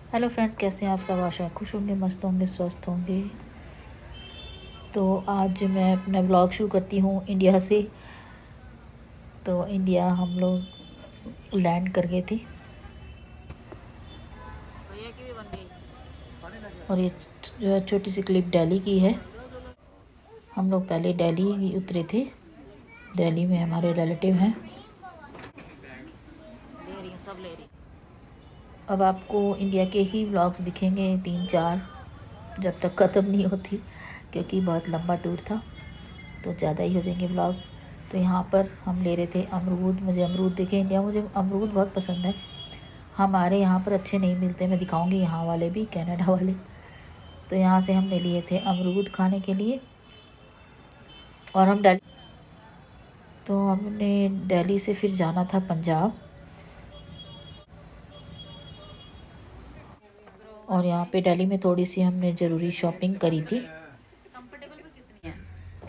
Hello friends, कैसे हैं आप सब। आशा है खुश होंगे, मस्त होंगे, स्वस्थ होंगे। तो आज मैं अपना व्लॉग शुरू करती हूँ इंडिया से। तो इंडिया हम लोग लैंड कर गए थे और ये जो है छोटी सी क्लिप दिल्ली की है। हम लोग पहले दिल्ली उतरे थे। दिल्ली में हमारे रिलेटिव हैं। अब आपको इंडिया के ही व्लॉग्स दिखेंगे 3-4, जब तक ख़त्म नहीं होती, क्योंकि बहुत लंबा टूर था तो ज़्यादा ही हो जाएंगे व्लॉग। तो यहाँ पर हम ले रहे थे अमरूद। मुझे अमरूद दिखे इंडिया, मुझे अमरूद बहुत पसंद है। हमारे यहाँ पर अच्छे नहीं मिलते, मैं दिखाऊंगी यहाँ वाले भी, कनाडा वाले। तो यहाँ से हमने लिए थे अमरूद खाने के लिए। और हम दिल्ली, तो हमने दिल्ली से फिर जाना था पंजाब। और यहाँ पे दिल्ली में थोड़ी सी हमने ज़रूरी शॉपिंग करी थी।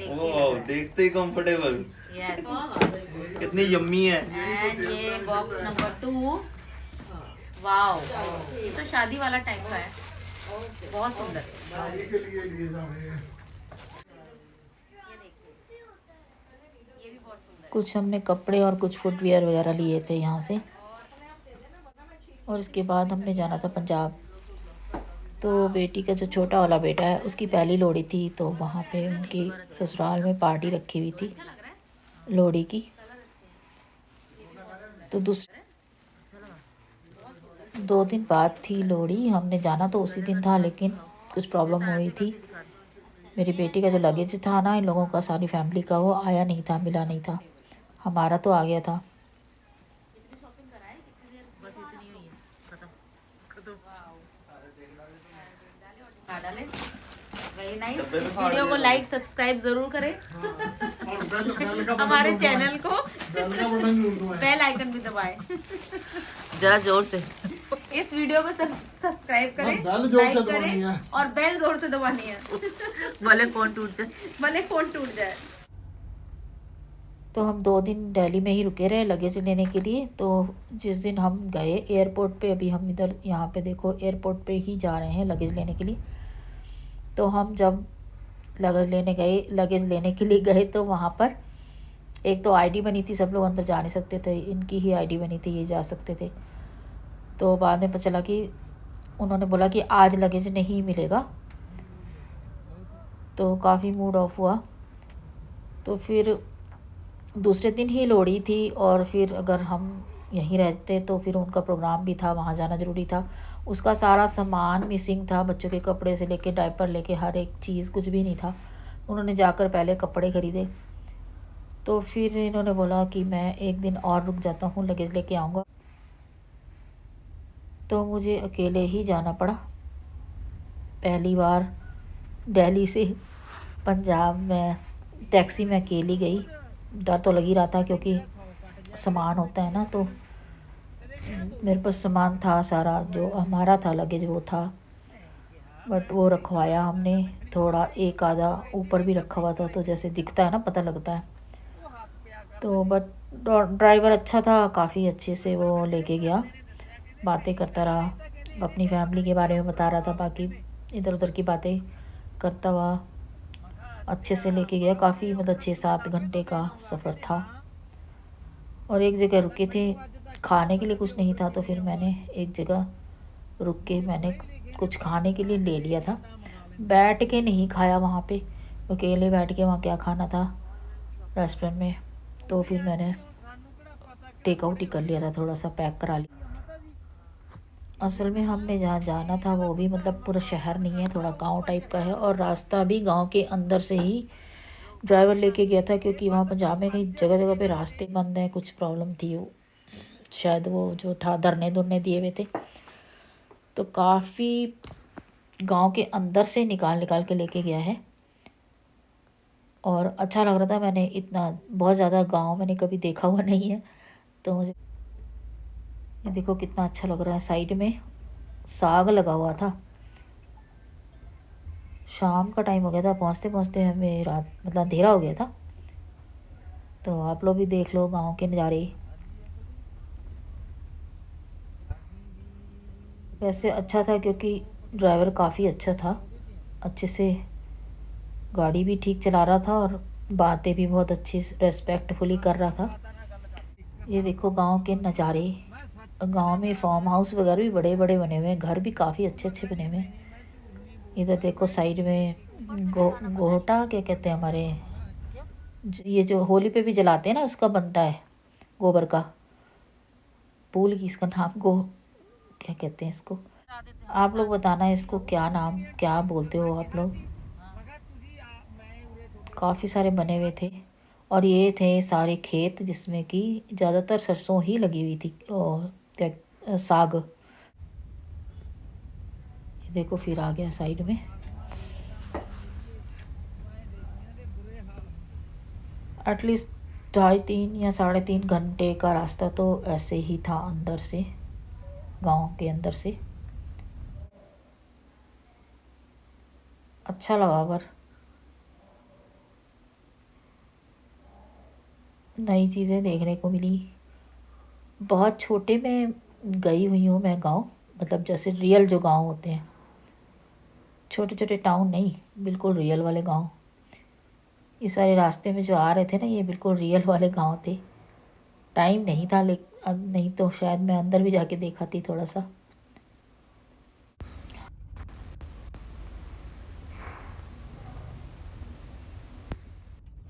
ओह, देखते ही कंफर्टेबल। यस। कितनी यम्मी है। एंड ये बॉक्स नंबर 2। वाओ, ये तो शादी वाला टाइप का है। बहुत सुंदर। ये भी बहुत सुंदर। कुछ हमने कपड़े और कुछ फुटवेयर वगैरह लिए थे यहाँ से। और इसके बाद हमने जाना था पंजाब। तो बेटी का जो छोटा वाला बेटा है, उसकी पहली लोहड़ी थी, तो वहाँ पे उनकी ससुराल में पार्टी रखी हुई थी अच्छा लग रहा है। लोहड़ी की। तो 2 दिन बाद थी लोहड़ी। हमने जाना तो उसी दिन था, लेकिन कुछ प्रॉब्लम हुई थी। मेरी बेटी का जो लगेज था ना, इन लोगों का, सारी फैमिली का, वो आया नहीं था, मिला नहीं था। हमारा तो आ गया था। कितनी शॉपिंग कराए, कितनी देर? बस इतनी हुई है, खत्म खत्म। डाले। Very nice. वीडियो को लाइक सब्सक्राइब जरूर करें। हमारे चैनल को बेल आइकन भी दबाएं। जरा जोर से। इस वीडियो को सब्सक्राइब करें, लाइक करें और बेल जोर से दबानी है। भले फोन टूट जाए। भले फोन टूट जाए। तो हम 2 दिन दिल्ली में ही रुके रहे लगेज लेने के लिए। तो जिस दिन हम गए एयरपोर्ट पे, अभी हम इधर यहाँ पे देखो एयरपोर्ट पे ही जा रहे हैं लगेज लेने के लिए। तो हम जब लगेज लेने के लिए गए, तो वहाँ पर एक तो आईडी बनी थी, सब लोग अंदर जा नहीं सकते थे, इनकी ही आईडी बनी थी, ये जा सकते थे। तो बाद में पता चला कि उन्होंने बोला कि आज लगेज नहीं मिलेगा। तो काफ़ी मूड ऑफ हुआ। तो फिर दूसरे दिन ही लोहड़ी थी, और फिर अगर हम यहीं रहते तो फिर उनका प्रोग्राम भी था, वहाँ जाना ज़रूरी था। उसका सारा सामान मिसिंग था, बच्चों के कपड़े से लेके डायपर लेके हर एक चीज़, कुछ भी नहीं था। उन्होंने जाकर पहले कपड़े ख़रीदे। तो फिर इन्होंने बोला कि मैं एक दिन और रुक जाता हूँ, लगेज लेके आऊँगा। तो मुझे अकेले ही जाना पड़ा। पहली बार दिल्ली से पंजाब में टैक्सी में अकेली गई। डर तो लग ही रहा था, क्योंकि सामान होता है ना, तो मेरे पास सामान था सारा, जो हमारा था लगेज वो था। बट वो रखवाया हमने थोड़ा, एक आधा ऊपर भी रखा हुआ था, तो जैसे दिखता है ना, पता लगता है। तो बट ड्राइवर अच्छा था, काफ़ी अच्छे से वो लेके गया, बातें करता रहा, अपनी फैमिली के बारे में बता रहा था, बाकी इधर उधर की बातें करता हुआ अच्छे से लेके गया। काफ़ी मतलब 6-7 घंटे का सफ़र था। और एक जगह रुके थे, खाने के लिए कुछ नहीं था, तो फिर मैंने एक जगह रुक के मैंने कुछ खाने के लिए ले लिया था। बैठ के नहीं खाया वहाँ पे, अकेले बैठ के वहाँ क्या खाना था रेस्टोरेंट में। तो फिर मैंने टेक आउट ही कर लिया था, थोड़ा सा पैक करा लिया। असल में हमने जहाँ जाना था वो भी मतलब पूरा शहर नहीं है, थोड़ा गांव टाइप का है, और रास्ता भी गांव के अंदर से ही ड्राइवर लेके गया था, क्योंकि वहाँ पंजाब में कहीं जगह जगह पे रास्ते बंद हैं, कुछ प्रॉब्लम थी। वो शायद वो जो था धरने धुरने दिए हुए थे, तो काफ़ी गांव के अंदर से निकाल निकाल के लेके गया है। और अच्छा लग रहा था। मैंने इतना बहुत ज़्यादा गांव मैंने कभी देखा हुआ नहीं है, तो मुझे ये देखो कितना अच्छा लग रहा है। साइड में साग लगा हुआ था। शाम का टाइम हो गया था, पहुँचते पहुँचते हमें रात मतलब अंधेरा हो गया था। तो आप लोग भी देख लो गांव के नज़ारे। वैसे अच्छा था क्योंकि ड्राइवर काफ़ी अच्छा था, अच्छे से गाड़ी भी ठीक चला रहा था और बातें भी बहुत अच्छी रेस्पेक्टफुली कर रहा था। ये देखो गांव के नज़ारे, गांव में फार्म हाउस वगैरह भी बड़े बड़े बने हुए हैं, घर भी काफ़ी अच्छे अच्छे बने हुए हैं। इधर देखो साइड में गोहटा क्या कहते हैं हमारे, ये जो होली पे भी जलाते हैं ना उसका बनता है, गोबर का, भूल गई इसका नाम, क्या कहते हैं इसको, आप लोग बताना इसको क्या नाम, क्या बोलते हो आप लोग। काफ़ी सारे बने हुए थे और ये थे सारे खेत जिसमें कि ज़्यादातर सरसों ही लगी हुई थी और क्या साग। ये देखो फिर आ गया साइड में। एटलीस्ट 2.5-3 या 3.5 घंटे का रास्ता तो ऐसे ही था अंदर से, गांव के अंदर से। अच्छा लगा पर नई चीज़ें देखने को मिली। बहुत छोटे में गई हुई हूँ मैं गांव, मतलब जैसे रियल जो गांव होते हैं, छोटे छोटे टाउन नहीं, बिल्कुल रियल वाले गांव। ये सारे रास्ते में जो आ रहे थे ना, ये बिल्कुल रियल वाले गांव थे। टाइम नहीं था, लेकिन नहीं तो शायद मैं अंदर भी जाके देखा थी थोड़ा सा।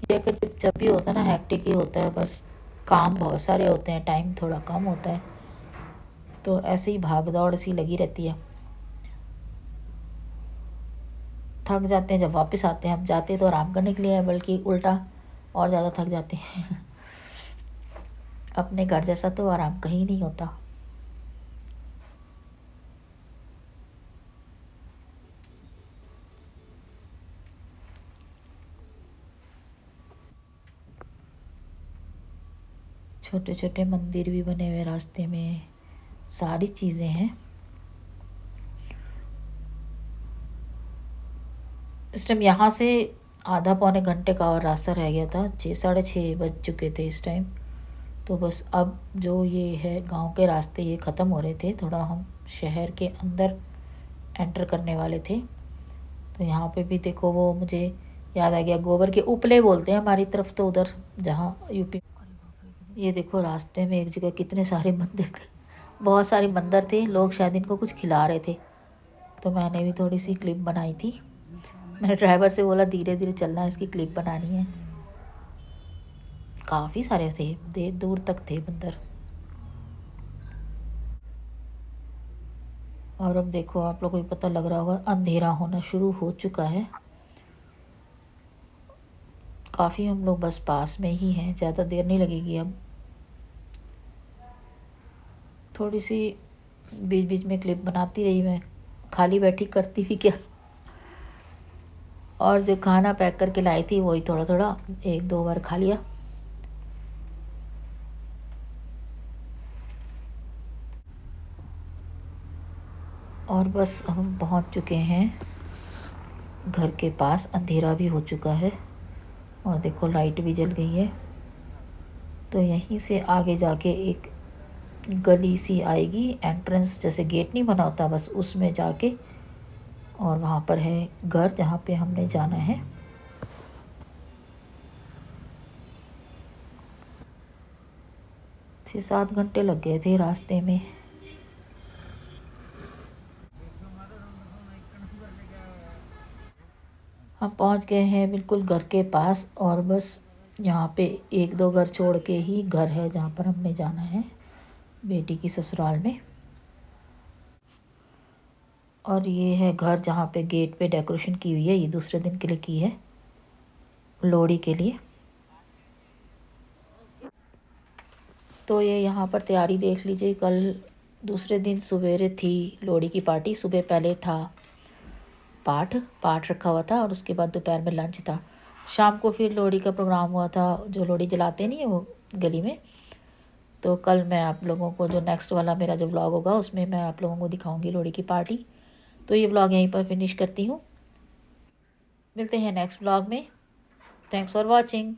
ये अगर जब भी होता है ना, हैक्टिक ही होता है, बस काम बहुत सारे होते हैं, टाइम थोड़ा कम होता है, तो ऐसे ही भाग दौड़ सी लगी रहती है। थक जाते हैं जब वापस आते हैं, हम जाते तो आराम करने के लिए है, बल्कि उल्टा और ज़्यादा थक जाते हैं। अपने घर जैसा तो आराम कहीं नहीं होता। छोटे छोटे मंदिर भी बने हुए रास्ते में, सारी चीज़ें हैं। इस टाइम यहाँ से आधा पौने घंटे का और रास्ता रह गया था, 6 साढ़े 6 बज चुके थे इस टाइम। तो बस अब जो ये है गांव के रास्ते ये ख़त्म हो रहे थे, थोड़ा हम शहर के अंदर एंटर करने वाले थे। तो यहाँ पे भी देखो, वो मुझे याद आ गया, गोबर के उपले बोलते हैं हमारी तरफ तो, उधर जहाँ यूपी। ये देखो रास्ते में एक जगह कितने सारे मंदिर थे, बहुत सारे मंदिर थे, लोग शायद इनको कुछ खिला रहे थे, तो मैंने भी थोड़ी सी क्लिप बनाई थी। मैंने ड्राइवर से बोला धीरे धीरे चलना, इसकी क्लिप बनानी है। काफ़ी सारे थे, देर दूर तक थे मंदिर। और अब देखो आप लोगों को पता लग रहा होगा, अंधेरा होना शुरू हो चुका है। काफ़ी हम लोग बस पास में ही हैं, ज़्यादा देर नहीं लगेगी अब। थोड़ी सी बीच बीच में क्लिप बनाती रही मैं, खाली बैठी करती भी क्या। और जो खाना पैक करके लाई थी वही थोड़ा थोड़ा 1-2 बार खा लिया। और बस हम पहुंच चुके हैं घर के पास, अंधेरा भी हो चुका है और देखो लाइट भी जल गई है। तो यहीं से आगे जाके एक गली सी आएगी, एंट्रेंस जैसे गेट नहीं बना होता, बस उसमें जाके, और वहाँ पर है घर जहाँ पे हमने जाना है। 6-7 घंटे लग गए थे रास्ते में। हम पहुंच गए हैं बिल्कुल घर के पास, और बस यहाँ पे 1-2 घर छोड़ के ही घर है जहाँ पर हमने जाना है, बेटी की ससुराल में। और ये है घर जहाँ पे गेट पे डेकोरेशन की हुई है, ये दूसरे दिन के लिए की है, लोहड़ी के लिए। तो ये यहाँ पर तैयारी देख लीजिए, कल दूसरे दिन सवेरे थी लोहड़ी की पार्टी, सुबह पहले था पाठ रखा हुआ था, और उसके बाद दोपहर में लंच था, शाम को फिर लोहड़ी का प्रोग्राम हुआ था, जो लोहड़ी जलाते नहीं है वो गली में। तो कल मैं आप लोगों को, जो नेक्स्ट वाला मेरा जो व्लॉग होगा उसमें मैं आप लोगों को दिखाऊंगी लोहड़ी की पार्टी। तो ये व्लॉग यहीं पर फिनिश करती हूँ, मिलते हैं नेक्स्ट व्लॉग में। Thanks for watching.